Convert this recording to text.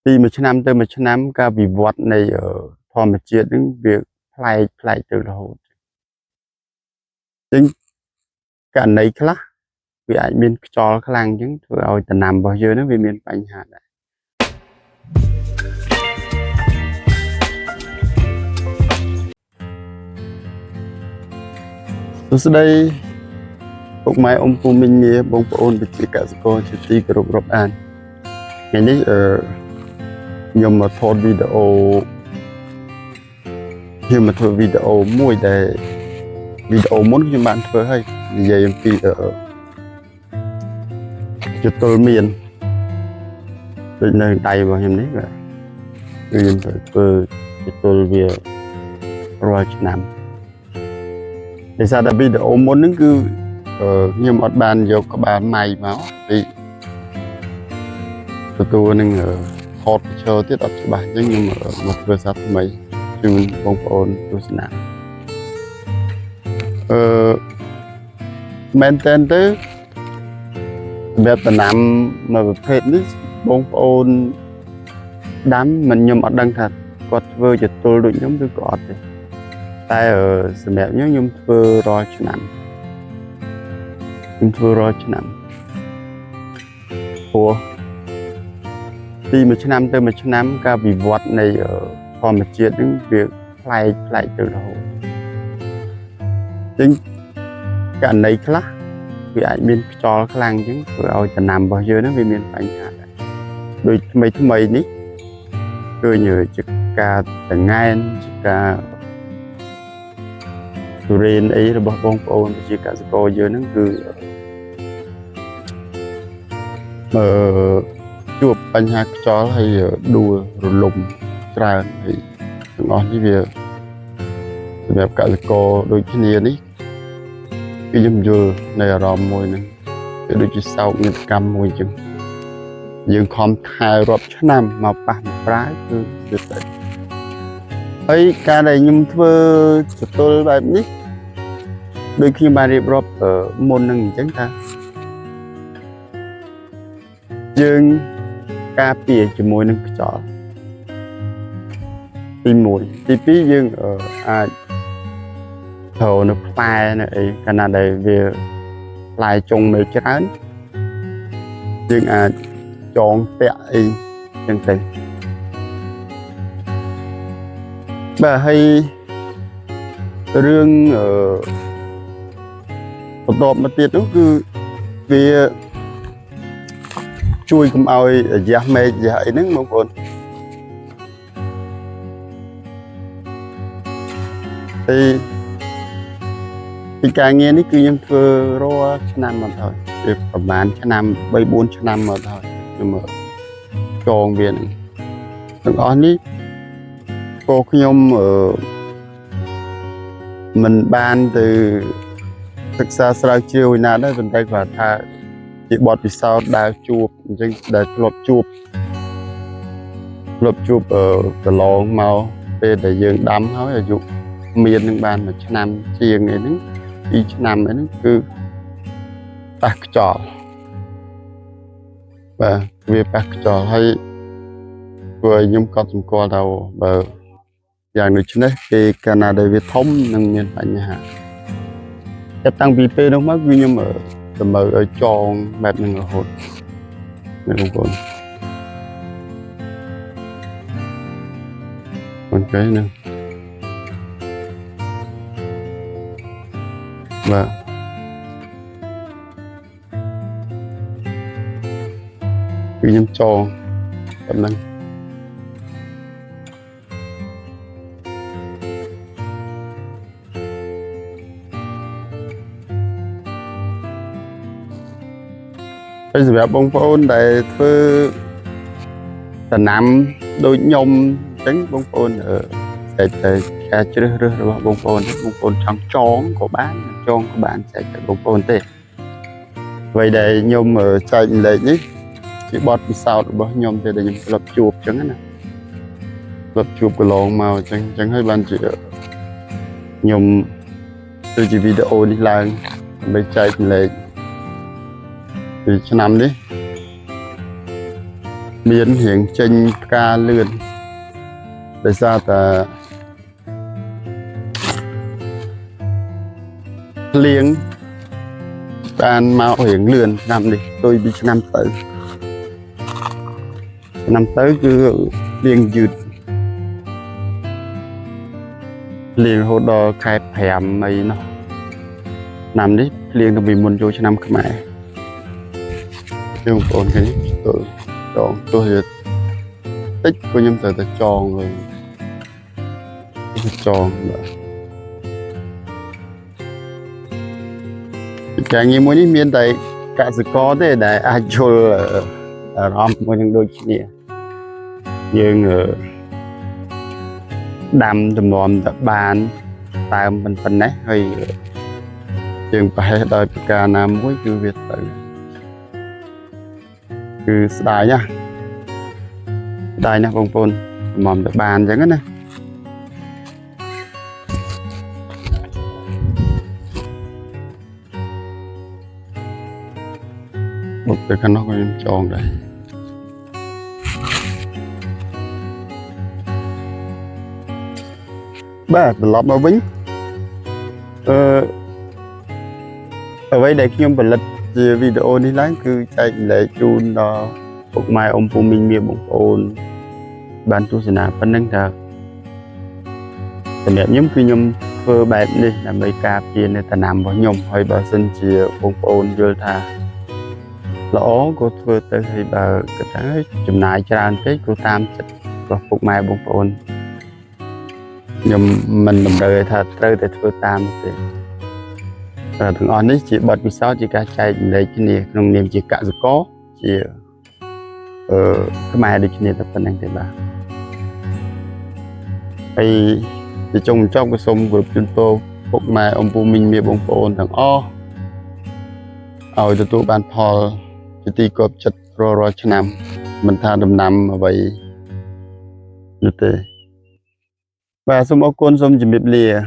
ពីមួយឆ្នាំទៅមួយឆ្នាំការវិវត្តនៃធម្មជាតិហ្នឹងវាប្លែកទៅរហូតអញ្ចឹងករណីខ្លះវាអាចមានខ្យល់ខ្លាំងអញ្ចឹងធ្វើឲ្យដំណាំរបស់យើងហ្នឹងវាមានបញ្ហាដែរសួស្តីពុកម៉ែអ៊ំពូមីងមាបងប្អូនប្រជាកសិករជាទីគោរពរាប់អានថ្ងៃនេះខ្ញុំមកថតវីដេអូខ្ញុំមកធ្វើវីដេអូមួយដែលវីដេអូមុនខ្ញុំបានធ្វើហើយនិយាយអំពីជទល់មានដូចនៅដៃរបស់ខ្ញុំនេះបាទគឺខ្ញុំធ្វើជទល់វារាល់ឆ្នាំដោយសារតែវីដេអូមុនហ្នឹងគឺខ្ញុំអត់បានយកក្បាលម៉ៃមកពីទទួលនឹងថតបញ្ចូលទៀតអត់ច្បាស់អញ្ចឹងខ្ញុំមកធ្វើសាថ្មីជូនបងប្អូនទស្សនាមែនតើទៅសម្រាប់ដំណាំមួយប្រភេទនេះបងប្អូនដាំមិនខ្ញុំអត់ដឹងថាគាត់ធ្វើជាទល់ដូចខ្ញុំឬក៏អត់ទេតែសម្រាប់ខ្ញុំធ្វើរាល់ឆ្នាំព្រោះពីមួយឆ្នាំទៅមួយឆ្នាំការវិវត្តនៃធម្មជាតិហ្នឹងវាប្លែកទៅរហូតអញ្ចឹងករណីខ្លះវាអាចមានខ្យល់ខ្លាំងអញ្ចឹងធ្វើឲ្យដំណាំរបស់យើងហ្នឹងវាមានបញ្ហាដែរដូចថ្មីនេះឃើញជាការតង្ងែនជាការទុរេនអីរបស់បងប្អូនប្រជាកសិករយើងហ្នឹងគឺជួបបញ្ហាខ្យល់ហើយដួលរលំច្រើនហើយទាំងអស់នេះវាសម្រាប់កសិករដូចគ្នានេះគឺខ្ញុំយល់នៅអារម្មណ៍មួយហ្នឹងវាដូចជាសោកនាដកម្មមួយអញ្ចឹងយើងខំថែរាប់ឆ្នាំមកប៉ះមកប្រាគឺទៅហើយការដែលខ្ញុំធ្វើចតុលបែបនេះដូចខ្ញុំបានរៀបរាប់មុននឹងអញ្ចឹងថាយើងការពារជាមួយនឹងខ្យល់ទី1ទី2យើងអាចត្រូវនៅផ្លែនៅអីកាលណាដែលវាផ្លែចុងនៅច្រើនយើងអាចចងពាក់អីចឹងទៅបាទហើយរឿងបន្តមកទៀតនោះគឺវាជួយកុំឲ្យរយៈមេឃរយៈអីហ្នឹងបងប្អូនពីការងារនេះគឺខ្ញុំធ្វើរាល់ឆ្នាំមកហើយវាប្រហែលឆ្នាំ3-4ឆ្នាំមកហើយខ្ញុំចងវាហ្នឹងទាំងអស់នេះក៏ខ្ញុំមិនបានទៅសិក្សាស្រាវជ្រាវឯណាដែរប៉ុន្តែគាត់ថាជាបទពិសោធន៍ដើរជួបអញ្ចឹងដែលធ្លាប់ជួបកន្លងមកពេលដែលយើងដាំហើយអាយុមាននឹងបានមួយឆ្នាំជាងអីហ្នឹង2ឆ្នាំអីហ្នឹងគឺប៉ះខ្យល់បាទវាប៉ះខ្យល់ហើយព្រោះខ្ញុំក៏សម្គាល់ថាបើយ៉ាងដូចនេះពេលកាលណាដែលវាធំនឹងមានបញ្ហាតែតាំងពីពេលនោះមកគឺខ្ញុំសម្បើឲ្យចងបែបហ្នឹងរហូតណាបងប្អូនអូខេណាបាទគឺខ្ញុំចងបែបហ្នឹងហើយសម្រាប់បងប្អូនដែលធ្វើដំណាំដូចខ្ញុំអញ្ចឹងបងប្អូនតែការជ្រើសរើសរបស់បងប្អូនចង់ចងក៏បានចែកទៅបងប្អូនទេអ្វីដែលខ្ញុំចែកម្លែកនេះជាបទពិសោធន៍របស់ខ្ញុំទេដែលខ្ញុំធ្លាប់ជួបអញ្ចឹងណាធ្លាប់ជួបកន្លងមកអញ្ចឹងហើយបានជាខ្ញុំធ្វើជាវីដេអូនេះឡើងដើម្បីចែកម្លែកពីឆ្នាំនេះ miễn hiện tranh ca lươn để sao ta liếng ban mau hiện lươn năm đi tôi bị năm tới cứ liêng dịt liêng hồ đò khai phèm mày nó nằm đi liêng nó bị muốn vô cho năm cái mẹ nhưng còn cái tôi chọn tôi hiện tích của nhâm tới ta tròn rồi tròn rồi càng như muốn đi miền tây cả sự có thế để ai cho là rom của những đôi chị nhưng đam tùm lum tập bàn tam phần đấy hơi chừng phải đợi cả nam muối cứ việt tự cứ đài nha bông phôn mầm tập bàn chẳng nè một cái khăn nó còn tròn đây ba lọp vào vĩnh ở đây khi nhung bật lật video đi lái cứ chạy lại chun đó một mai ông phụ minh miệng bông phôn ban tu sửa nào phân nâng thậtแต่nhóm khi nhung phơ bẹt đi là mấy cà phê này ta nằm vào nhung hay bà xin chia bông phôn vô tha lỗ của phơ tới hay bà cái tháng chùm nại tràn cái của tam chích và phục mai bông phôn nhưng mình đồng đời thật rơi tại phơ tam thì thằng on ấy chỉ bật vì sao chỉ cả chạy lấy cái này nông niệm chỉ cả rồi có chỉ cái mai được cái này tập phân anh thấy bà hay thì trong cái sông của chúng tôi phục mai ông phụ minh miệng bông phôn thằng o ở cho tôi ban Paul chỉ ti cọp chật rồi cho nằm mình tha đầm nằm mà vậy như thế và xong ô côn xong chỉ biết lìa